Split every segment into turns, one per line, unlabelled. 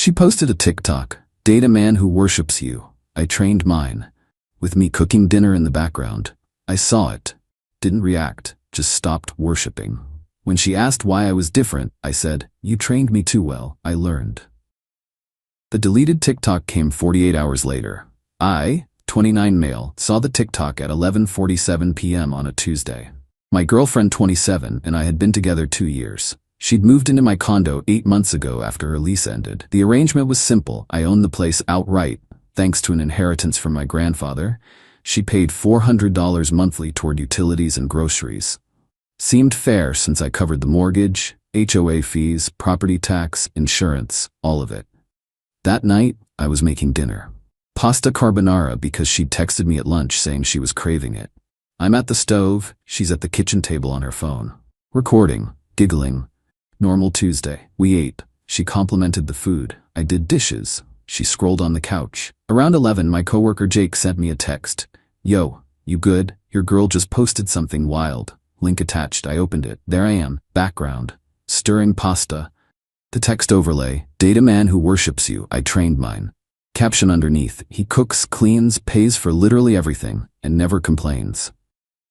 She posted a TikTok, "Date a man who worships you. I trained mine," with me cooking dinner in the background. I saw it, didn't react, just stopped worshipping. When she asked why I was different, I said, "You trained me too well, I learned." The deleted TikTok came 48 hours later. I, 29 male, saw the TikTok at 11:47 p.m. on a Tuesday. My girlfriend, 27, and I had been together 2 years. She'd moved into my condo 8 months ago after her lease ended. The arrangement was simple. I owned the place outright, thanks to an inheritance from my grandfather. She paid $400 monthly toward utilities and groceries. Seemed fair since I covered the mortgage, HOA fees, property tax, insurance, all of it. That night, I was making dinner. Pasta carbonara because she'd texted me at lunch saying she was craving it. I'm at the stove, she's at the kitchen table on her phone. Recording, giggling. Normal Tuesday. We ate. She complimented the food. I did dishes. She scrolled on the couch. Around 11, my coworker Jake sent me a text. "Yo, you good? Your girl just posted something wild." Link attached. I opened it. There I am. Background. Stirring pasta. The text overlay. "Date a man who worships you. I trained mine." Caption underneath. "He cooks, cleans, pays for literally everything, and never complains."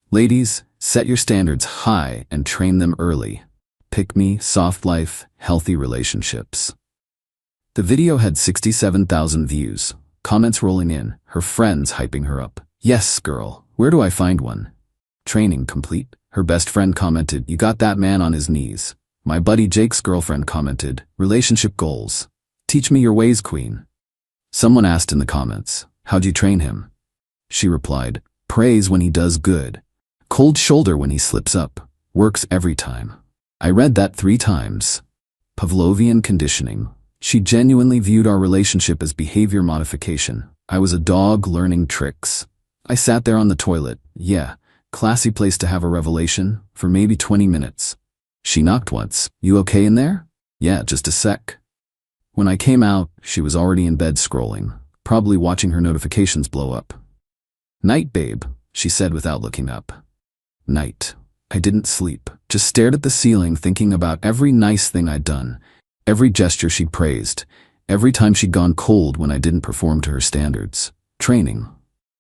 Ladies, set your standards high and train them early. Pick me, soft life, healthy relationships. The video had 67,000 views, comments rolling in, her friends hyping her up. "Yes, girl, where do I find one?" "Training complete." Her best friend commented, "You got that man on his knees." My buddy Jake's girlfriend commented, "Relationship goals. Teach me your ways, queen." Someone asked in the comments, "How'd you train him?" She replied, "Praise when he does good. Cold shoulder when he slips up. Works every time." I read that 3 times. Pavlovian conditioning. She genuinely viewed our relationship as behavior modification. I was a dog learning tricks. I sat there on the toilet. Yeah, classy place to have a revelation, for maybe 20 minutes. She knocked once. "You okay in there?" "Yeah, just a sec." When I came out, she was already in bed scrolling, probably watching her notifications blow up. "Night, babe," she said without looking up. Night. I didn't sleep, just stared at the ceiling thinking about every nice thing I'd done, every gesture she'd praised, every time she'd gone cold when I didn't perform to her standards. Training.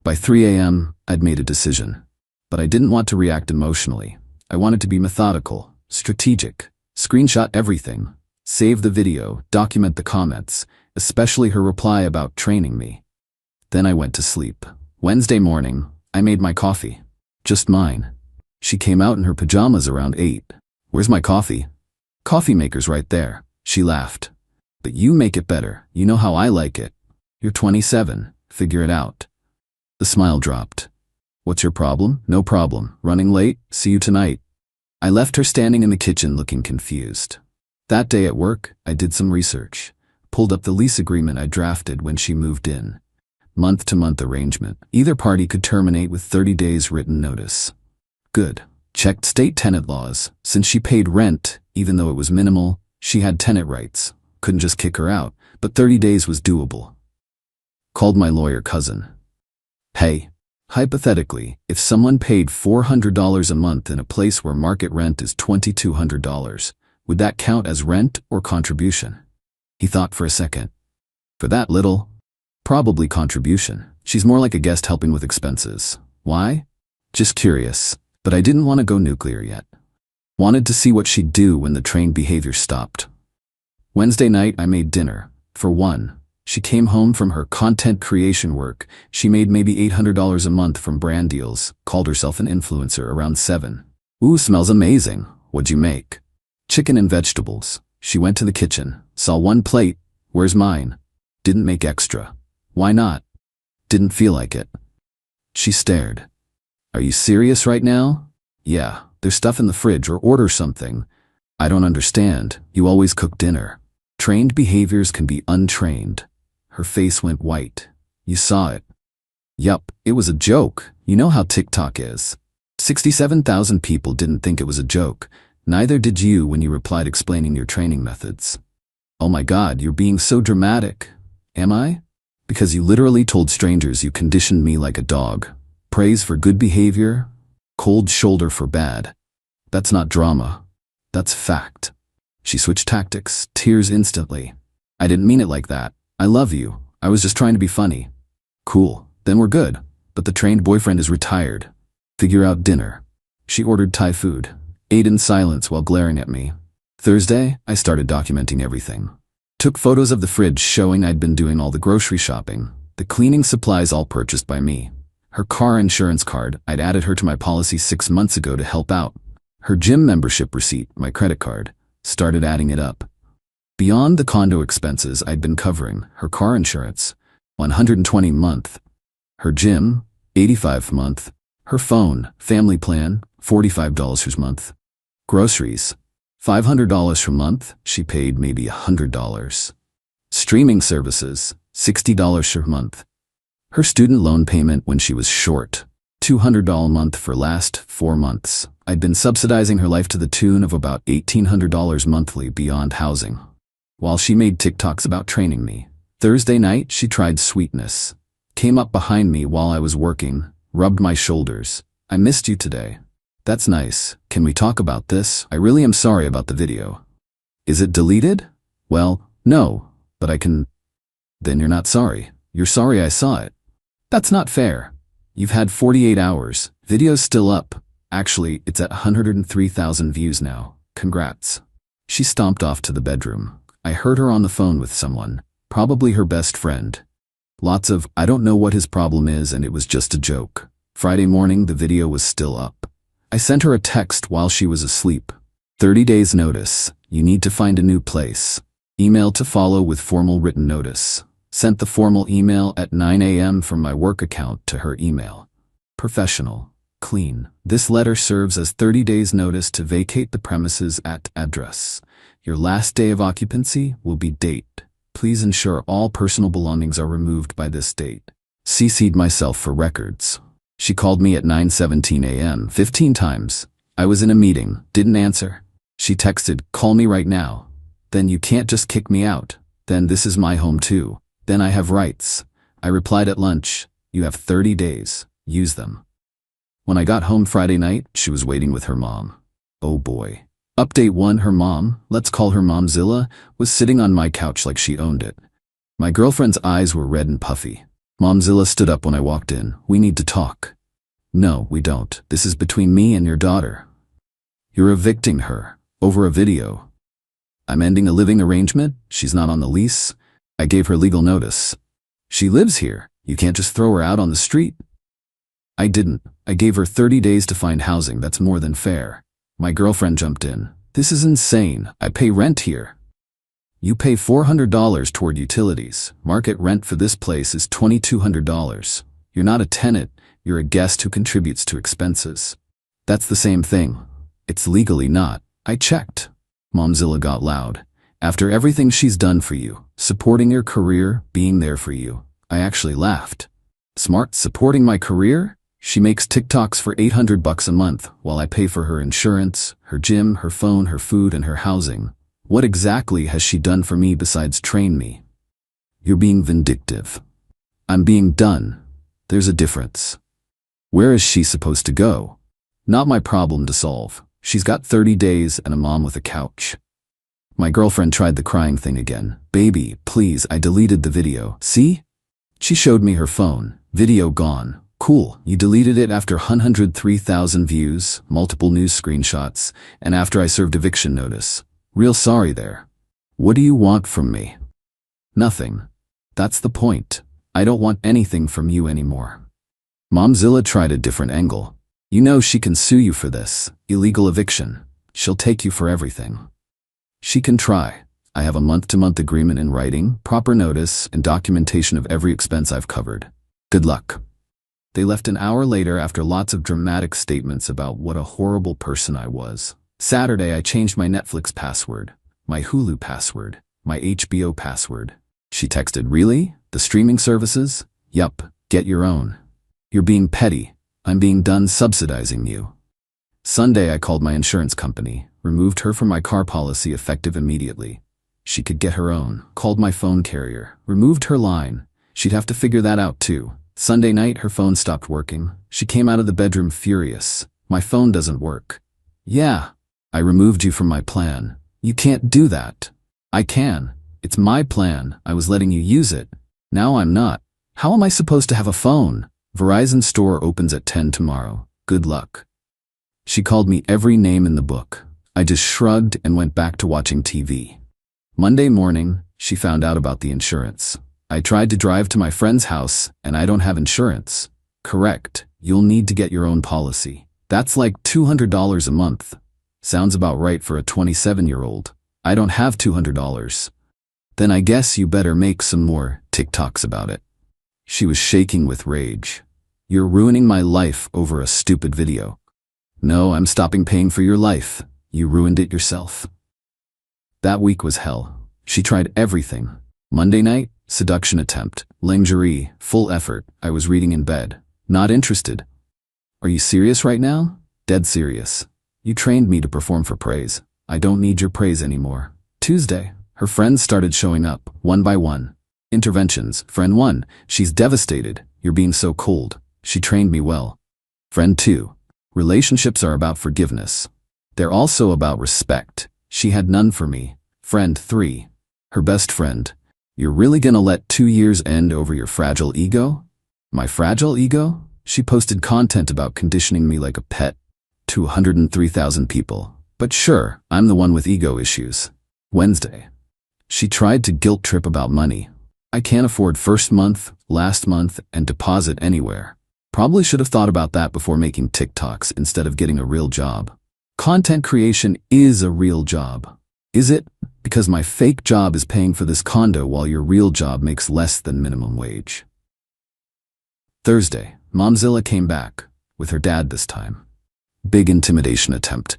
By 3 a.m., I'd made a decision. But I didn't want to react emotionally. I wanted to be methodical, strategic, screenshot everything, save the video, document the comments, especially her reply about training me. Then I went to sleep. Wednesday morning, I made my coffee. Just mine. She came out in her pajamas around 8. "Where's my coffee?" "Coffee maker's right there." She laughed. "But you make it better. You know how I like it. You're 27. Figure it out." The smile dropped. "What's your problem?" "No problem. Running late? See you tonight." I left her standing in the kitchen looking confused. That day at work, I did some research. Pulled up the lease agreement I drafted when she moved in. Month-to-month arrangement. Either party could terminate with 30 days written notice. Good. Checked state tenant laws. Since she paid rent, even though it was minimal, she had tenant rights. Couldn't just kick her out, but 30 days was doable. Called my lawyer cousin. "Hey, hypothetically, if someone paid $400 a month in a place where market rent is $2,200, would that count as rent or contribution?" He thought for a second. "For that little? Probably contribution. She's more like a guest helping with expenses." "Why?" "Just curious. But I didn't want to go nuclear yet. Wanted to see what she'd do when the trained behavior stopped. Wednesday night, I made dinner. For one, she came home from her content creation work. She made maybe $800 a month from brand deals, called herself an influencer around 7. "Ooh, smells amazing. What'd you make?" "Chicken and vegetables." She went to the kitchen, saw 1 plate. "Where's mine?" "Didn't make extra." "Why not?" "Didn't feel like it." She stared. "Are you serious right now?" "Yeah, there's stuff in the fridge, or order something." "I don't understand. You always cook dinner." Trained behaviors can be untrained. Her face went white. "You saw it." "Yup, it was a joke. You know how TikTok is." 67,000 people didn't think it was a joke. Neither did you when you replied explaining your training methods. "Oh my God, you're being so dramatic." "Am I?" "Because you literally told strangers you conditioned me like a dog. Praise for good behavior, cold shoulder for bad. That's not drama. That's fact." She switched tactics, tears instantly. I didn't mean it like that. I love you. I was just trying to be funny. Cool, then we're good. But the trained boyfriend is retired. Figure out dinner. She ordered Thai food, ate in silence while glaring at me. Thursday, I started documenting everything. Took photos of the fridge showing I'd been doing all the grocery shopping, the cleaning supplies all purchased by me. Her car insurance card, I'd added her to my policy 6 months ago to help out. Her gym membership receipt, my credit card, started adding it up. Beyond the condo expenses I'd been covering, her car insurance, $120 a month. Her gym, $85 a month. Her phone, family plan, $45 a month. Groceries, $500 per month. She paid maybe $100. Streaming services, $60 per month. Her student loan payment when she was short, $200 a month for last 4 months. I'd been subsidizing her life to the tune of about $1,800 monthly beyond housing. While she made TikToks about training me. Thursday night, she tried sweetness. Came up behind me while I was working, rubbed my shoulders. I missed you today. That's nice. Can we talk about this? I really am sorry about the video. Is it deleted? Well, no, but I can. Then you're not sorry. You're sorry I saw it. That's not fair. You've had 48 hours. Video's still up. Actually, it's at 103,000 views now. Congrats. She stomped off to the bedroom. I heard her on the phone with someone, probably her best friend. Lots of, I don't know what his problem is and it was just a joke. Friday morning, the video was still up. I sent her a text while she was asleep. 30 days notice. You need to find a new place. Email to follow with formal written notice. Sent the formal email at 9 a.m. from my work account to her email. Professional. Clean. This letter serves as 30 days notice to vacate the premises at address. Your last day of occupancy will be date. Please ensure all personal belongings are removed by this date. CC'd myself for records. She called me at 9:17 a.m. 15 times. I was in a meeting, didn't answer. She texted, call me right now. Then you can't just kick me out. Then this is my home too. Then I have rights. I replied at lunch, you have 30 days. Use them. When I got home Friday night, she was waiting with her mom. Oh boy. Update 1, her mom, let's call her Momzilla, was sitting on my couch like she owned it. My girlfriend's eyes were red and puffy. Momzilla stood up when I walked in. We need to talk. No, we don't. This is between me and your daughter. You're evicting her. Over a video. I'm ending a living arrangement. She's not on the lease. I gave her legal notice. She lives here. You can't just throw her out on the street. I didn't. I gave her 30 days to find housing. That's more than fair. My girlfriend jumped in. This is insane. I pay rent here. You pay $400 toward utilities. Market rent for this place is $2,200. You're not a tenant. You're a guest who contributes to expenses. That's the same thing. It's legally not. I checked. Momzilla got loud. After everything she's done for you, supporting your career, being there for you, I actually laughed. Smart, supporting my career? She makes TikToks for $800 a month while I pay for her insurance, her gym, her phone, her food, and her housing. What exactly has she done for me besides train me? You're being vindictive. I'm being done. There's a difference. Where is she supposed to go? Not my problem to solve. She's got 30 days and a mom with a couch. My girlfriend tried the crying thing again. Baby, please, I deleted the video. See? She showed me her phone. Video gone. Cool, you deleted it after 103,000 views, multiple news screenshots, and after I served eviction notice. Real sorry there. What do you want from me? Nothing. That's the point. I don't want anything from you anymore. Momzilla tried a different angle. You know she can sue you for this. Illegal eviction. She'll take you for everything. She can try. I have a month-to-month agreement in writing, proper notice, and documentation of every expense I've covered. Good luck. They left an hour later after lots of dramatic statements about what a horrible person I was. Saturday, I changed my Netflix password, my Hulu password, my HBO password. She texted, really? The streaming services? Yup, get your own. You're being petty. I'm being done subsidizing you. Sunday, I called my insurance company, removed her from my car policy effective immediately. She could get her own. Called my phone carrier, removed her line. She'd have to figure that out too. Sunday night, her phone stopped working. She came out of the bedroom furious. My phone doesn't work. Yeah, I removed you from my plan. You can't do that. I can. It's my plan. I was letting you use it. Now I'm not. How am I supposed to have a phone? Verizon store opens at 10 tomorrow. Good luck. She called me every name in the book. I just shrugged and went back to watching TV. Monday morning, she found out about the insurance. I tried to drive to my friend's house, and I don't have insurance. Correct. You'll need to get your own policy. That's like $200 a month. Sounds about right for a 27-year-old. I don't have $200. Then I guess you better make some more TikToks about it. She was shaking with rage. You're ruining my life over a stupid video. No, I'm stopping paying for your life. You ruined it yourself. That week was hell. She tried everything. Monday night, seduction attempt. Lingerie, full effort. I was reading in bed. Not interested. Are you serious right now? Dead serious. You trained me to perform for praise. I don't need your praise anymore. Tuesday, her friends started showing up, one by one. Interventions. Friend 1, she's devastated. You're being so cold. She trained me well. Friend 2, relationships are about forgiveness. They're also about respect. She had none for me. Friend 3, her best friend. You're really gonna let 2 years end over your fragile ego? My fragile ego? She posted content about conditioning me like a pet to 103,000 people. But sure, I'm the one with ego issues. Wednesday, she tried to guilt trip about money. I can't afford first month, last month, and deposit anywhere. Probably should have thought about that before making TikToks instead of getting a real job. Content creation is a real job. Is it? Because my fake job is paying for this condo while your real job makes less than minimum wage. Thursday, Momzilla came back, with her dad this time. Big intimidation attempt.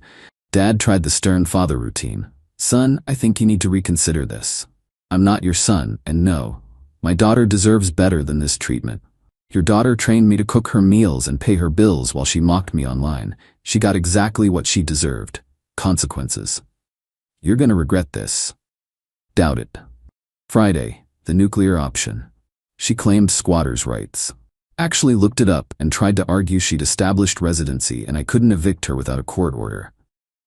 Dad tried the stern father routine. Son, I think you need to reconsider this. I'm not your son, and no, my daughter deserves better than this treatment. Your daughter trained me to cook her meals and pay her bills while she mocked me online. She got exactly what she deserved. Consequences. You're gonna regret this. Doubt it. Friday, the nuclear option. She claimed squatters' rights. Actually looked it up and tried to argue she'd established residency and I couldn't evict her without a court order.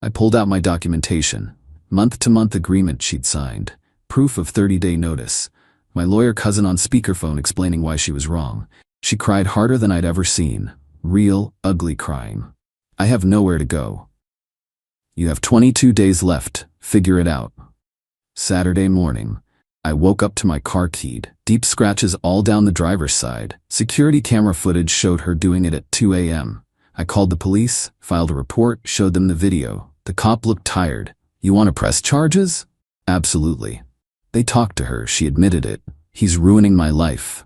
I pulled out my documentation. Month-to-month agreement she'd signed. Proof of 30-day notice. My lawyer cousin on speakerphone explaining why she was wrong. She cried harder than I'd ever seen. Real, ugly crying. I have nowhere to go. You have 22 days left. Figure it out. Saturday morning. I woke up to my car keyed. Deep scratches all down the driver's side. Security camera footage showed her doing it at 2 a.m. I called the police, filed a report, showed them the video. The cop looked tired. You want to press charges? Absolutely. They talked to her. She admitted it. He's ruining my life.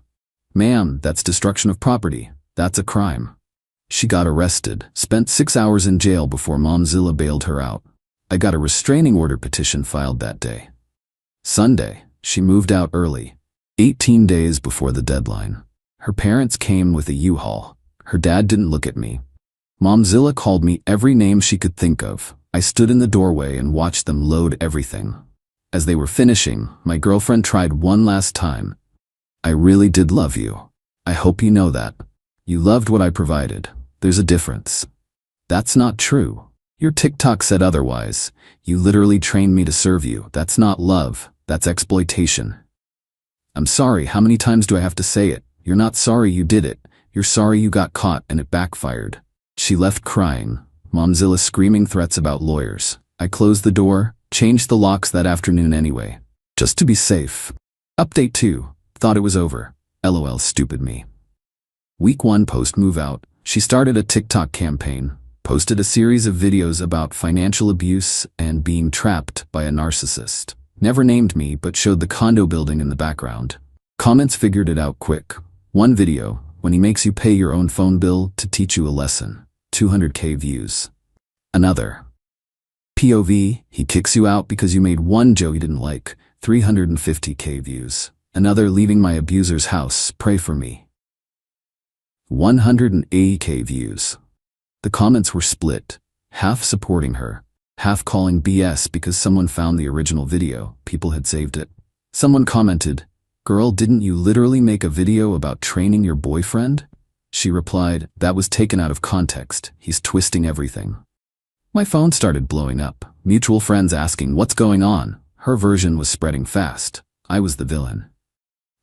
Ma'am, that's destruction of property. That's a crime. She got arrested, spent 6 hours in jail before Momzilla bailed her out. I got a restraining order petition filed that day. Sunday, she moved out early, 18 days before the deadline. Her parents came with a U-Haul. Her dad didn't look at me. Momzilla called me every name she could think of. I stood in the doorway and watched them load everything. As they were finishing, my girlfriend tried one last time. I really did love you. I hope you know that. You loved what I provided. There's a difference. That's not true. Your TikTok said otherwise. You literally trained me to serve you. That's not love. That's exploitation. I'm sorry. How many times do I have to say it? You're not sorry you did it. You're sorry you got caught and it backfired. She left crying. Momzilla screaming threats about lawyers. I closed the door, changed the locks that afternoon anyway. Just to be safe. Update 2. Thought it was over. LOL, stupid me. Week 1 post-move out. She started a TikTok campaign, posted a series of videos about financial abuse and being trapped by a narcissist. Never named me but showed the condo building in the background. Comments figured it out quick. One video, when he makes you pay your own phone bill to teach you a lesson. 200K views. Another. POV, he kicks you out because you made one joke he didn't like. 350K views. Another, leaving my abuser's house, pray for me. 180K views. The comments were split, half supporting her, half calling BS because someone found the original video, people had saved it. Someone commented, "Girl, didn't you literally make a video about training your boyfriend?" She replied, "That was taken out of context. He's twisting everything." My phone started blowing up. Mutual friends asking, "What's going on?" Her version was spreading fast. I was the villain.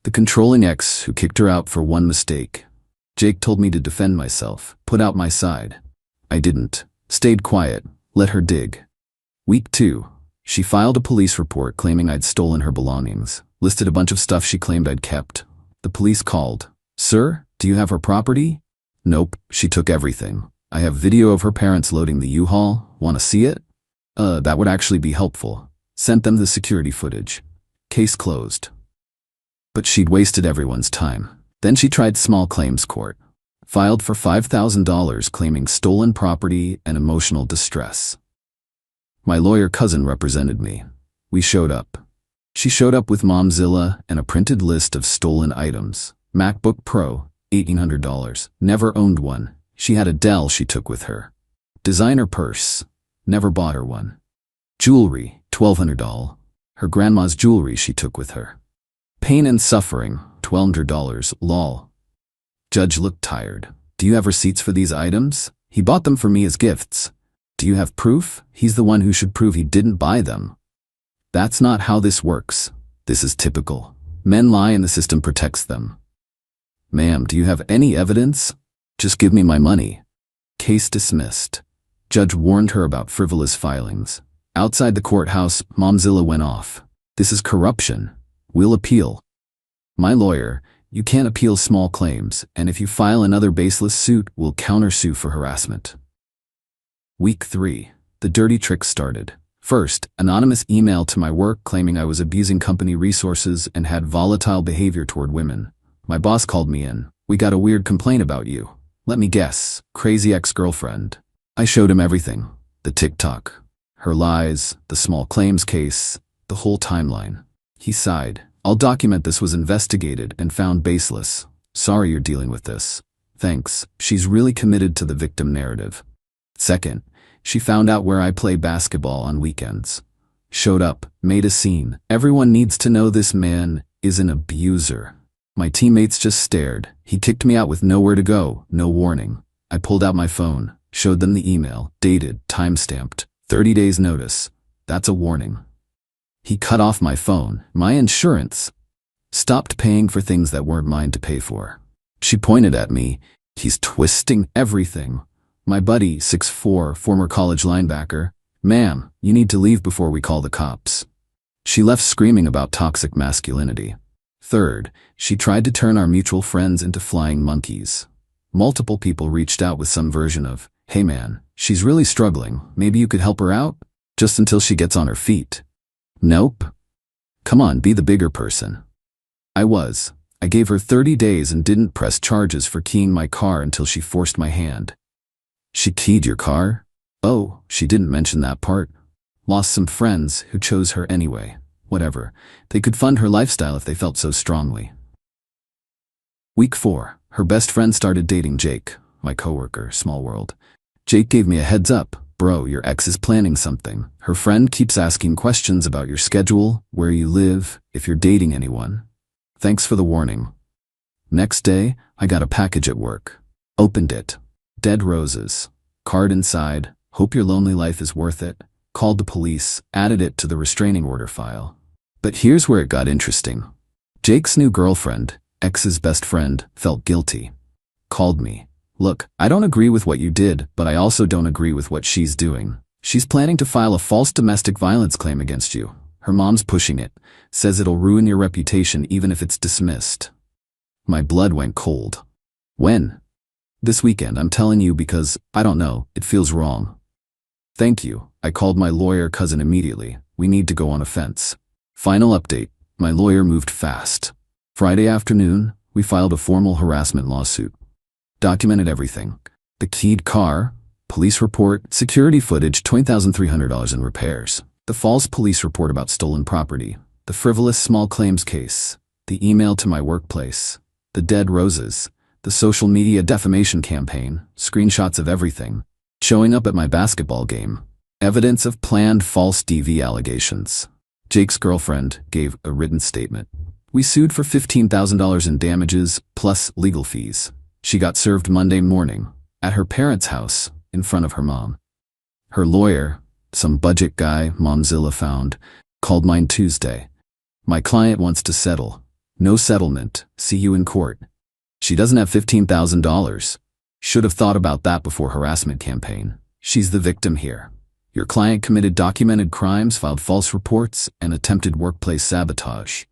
The controlling ex who kicked her out for one mistake. Jake told me to defend myself, put out my side. I didn't. Stayed quiet, let her dig. Week 2. She filed a police report claiming I'd stolen her belongings, listed a bunch of stuff she claimed I'd kept. The police called. Sir, do you have her property? Nope, she took everything. I have video of her parents loading the U-Haul. Want to see it? That would actually be helpful. Sent them the security footage. Case closed. But she'd wasted everyone's time. Then she tried small claims court. Filed for $5,000 claiming stolen property and emotional distress. My lawyer cousin represented me. We showed up. She showed up with Momzilla and a printed list of stolen items. MacBook Pro, $1,800. Never owned one. She had a Dell she took with her. Designer purse. Never bought her one. Jewelry, $1,200. Her grandma's jewelry she took with her. Pain and suffering, $1,200, lol. Judge looked tired. Do you have receipts for these items? He bought them for me as gifts. Do you have proof? He's the one who should prove he didn't buy them. That's not how this works. This is typical. Men lie and the system protects them. Ma'am, do you have any evidence? Just give me my money. Case dismissed. Judge warned her about frivolous filings. Outside the courthouse, Momzilla went off. This is corruption. We'll appeal. My lawyer, you can't appeal small claims, and if you file another baseless suit, we'll countersue for harassment. Week 3. The dirty trick started. First, anonymous email to my work claiming I was abusing company resources and had volatile behavior toward women. My boss called me in. We got a weird complaint about you. Let me guess, crazy ex-girlfriend. I showed him everything. The TikTok, her lies, the small claims case, the whole timeline. He sighed. I'll document this was investigated and found baseless. Sorry you're dealing with this. Thanks. She's really committed to the victim narrative. Second, she found out where I play basketball on weekends. Showed up, made a scene. Everyone needs to know this man is an abuser. My teammates just stared. He kicked me out with nowhere to go, no warning. I pulled out my phone, showed them the email, dated, time-stamped, 30 days notice. That's a warning. He cut off my phone, my insurance. Stopped paying for things that weren't mine to pay for. She pointed at me. He's twisting everything. My buddy, 6'4", former college linebacker. Ma'am, you need to leave before we call the cops. She left screaming about toxic masculinity. Third, she tried to turn our mutual friends into flying monkeys. Multiple people reached out with some version of, hey man, she's really struggling. Maybe you could help her out? Just until she gets on her feet. Nope. Come on, be the bigger person. I was. I gave her 30 days and didn't press charges for keying my car until she forced my hand. She keyed your car? Oh, she didn't mention that part. Lost some friends who chose her anyway. Whatever. They could fund her lifestyle if they felt so strongly. Week 4. Her best friend started dating Jake, my coworker, small world. Jake gave me a heads up. Bro, your ex is planning something. Her friend keeps asking questions about your schedule, where you live, if you're dating anyone. Thanks for the warning. Next day, I got a package at work. Opened it. Dead roses. Card inside. Hope your lonely life is worth it. Called the police. Added it to the restraining order file. But here's where it got interesting. Jake's new girlfriend, ex's best friend, felt guilty. Called me. Look, I don't agree with what you did, but I also don't agree with what she's doing. She's planning to file a false domestic violence claim against you. Her mom's pushing it. Says it'll ruin your reputation even if it's dismissed. My blood went cold. When? This weekend, I'm telling you because, I don't know, it feels wrong. Thank you. I called my lawyer cousin immediately. We need to go on a fence. Final update. My lawyer moved fast. Friday afternoon, we filed a formal harassment lawsuit. Documented everything. The keyed car, police report, security footage, $20,300 in repairs. The false police report about stolen property. The frivolous small claims case. The email to my workplace. The dead roses. The social media defamation campaign. Screenshots of everything. Showing up at my basketball game. Evidence of planned false DV allegations. Jake's girlfriend gave a written statement. We sued for $15,000 in damages, plus legal fees. She got served Monday morning, at her parents' house, in front of her mom. Her lawyer, some budget guy Momzilla found, Called mine Tuesday. My client wants to settle. No settlement. See you in court. She doesn't have $15,000. Should have thought about that before harassment campaign. She's the victim here. Your client committed documented crimes, filed false reports, and attempted workplace sabotage.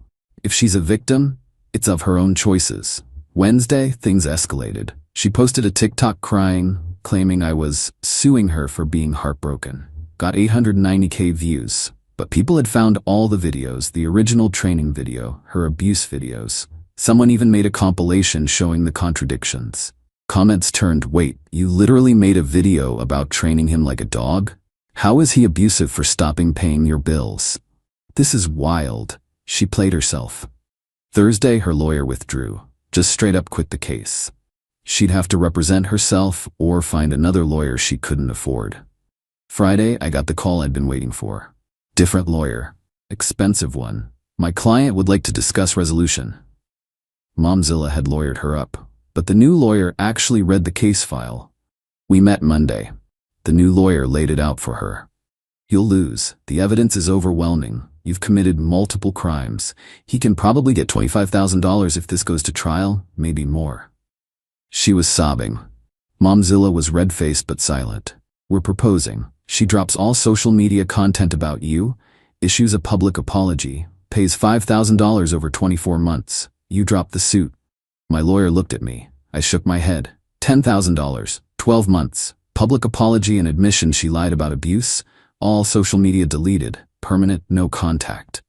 If she's a victim, it's of her own choices. Wednesday, things escalated. She posted a TikTok crying, claiming I was suing her for being heartbroken. Got 890K views. But people had found all the videos, the original training video, her abuse videos. Someone even made a compilation showing the contradictions. Comments turned, wait, you literally made a video about training him like a dog? How is he abusive for stopping paying your bills? This is wild. She played herself. Thursday, her lawyer withdrew. Just straight up quit the case. She'd have to represent herself or find another lawyer she couldn't afford. Friday, I got the call I'd been waiting for. Different lawyer. Expensive one. My client would like to discuss resolution. Momzilla had lawyered her up, but the new lawyer actually read the case file. We met Monday. The new lawyer laid it out for her. You'll lose. The evidence is overwhelming. You've committed multiple crimes. He can probably get $25,000 if this goes to trial, maybe more. She was sobbing. Momzilla was red-faced but silent. We're proposing. She drops all social media content about you, issues a public apology, pays $5,000 over 24 months. You drop the suit. My lawyer looked at me. I shook my head. $10,000, 12 months, public apology and admission she lied about abuse, all social media deleted, permanent, no contact.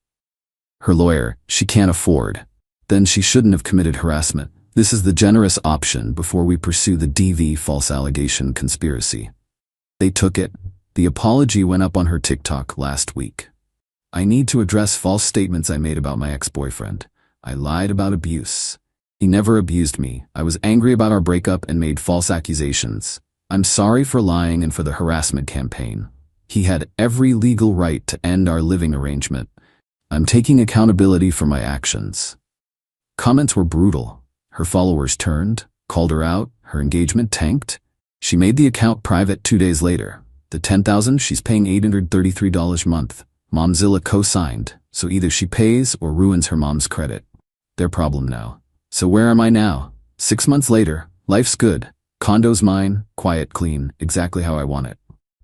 Her lawyer, she can't afford. Then she shouldn't have committed harassment. This is the generous option before we pursue the DV false allegation conspiracy. They took it. The apology went up on her TikTok last week. I need to address false statements I made about my ex-boyfriend. I lied about abuse. He never abused me. I was angry about our breakup and made false accusations. I'm sorry for lying and for the harassment campaign. He had every legal right to end our living arrangement. I'm taking accountability for my actions. Comments were brutal. Her followers turned, called her out, her engagement tanked. She made the account private 2 days later. The $10,000 she's paying $833 a month. Momzilla co-signed, so either she pays or ruins her mom's credit. Their problem now. So where am I now? 6 months later, life's good. Condo's mine, quiet, clean, exactly how I want it.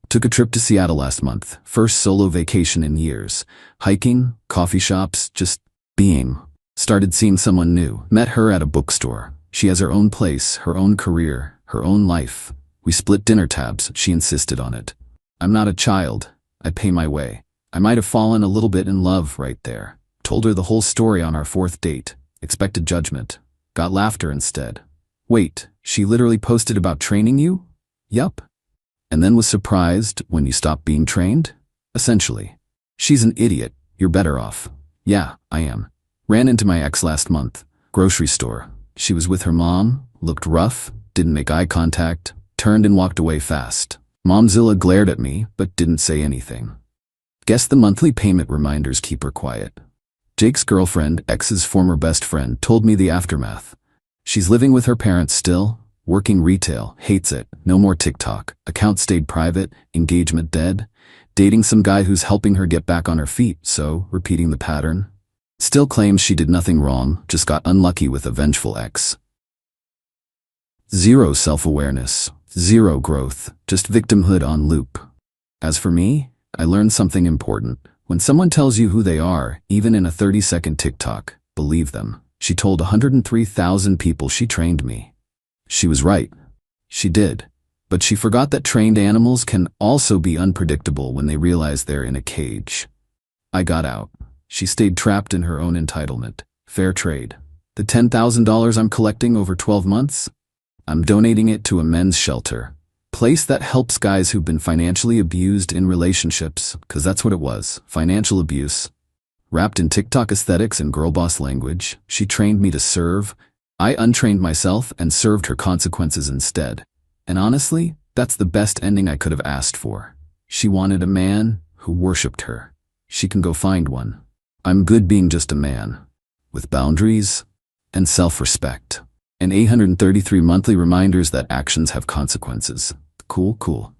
Took a trip to Seattle last month. First solo vacation in years. Hiking, coffee shops, just being. Started seeing someone new. Met her at a bookstore. She has her own place, her own career, her own life. We split dinner tabs. She insisted on it. I'm not a child. I pay my way. I might have fallen a little bit in love right there. Told her the whole story on our 4th date. Expected judgment. Got laughter instead. Wait, she literally posted about training you? Yup. And then was surprised when you stopped being trained? Essentially. She's an idiot. You're better off. Yeah, I am. Ran into my ex last month. Grocery store. She was with her mom, looked rough, didn't make eye contact, turned and walked away fast. Momzilla glared at me, but didn't say anything. Guess the monthly payment reminders keep her quiet. Jake's girlfriend, ex's former best friend, told me the aftermath. She's living with her parents still, working retail, hates it, no more TikTok, account stayed private, engagement dead, dating some guy who's helping her get back on her feet, so repeating the pattern. Still claims she did nothing wrong, just got unlucky with a vengeful ex. Zero self-awareness, zero growth, just victimhood on loop. As for me, I learned something important. When someone tells you who they are, even in a 30-second TikTok, believe them. She told 103,000 people she trained me. She was right. She did. But she forgot that trained animals can also be unpredictable when they realize they're in a cage. I got out. She stayed trapped in her own entitlement. Fair trade. The $10,000 I'm collecting over 12 months? I'm donating it to a men's shelter. Place that helps guys who've been financially abused in relationships, because that's what it was, financial abuse. Wrapped in TikTok aesthetics and girl boss language, she trained me to serve. I untrained myself and served her consequences instead. And honestly, that's the best ending I could have asked for. She wanted a man who worshipped her. She can go find one. I'm good being just a man, with boundaries and self-respect. And 833 monthly reminders that actions have consequences. Cool.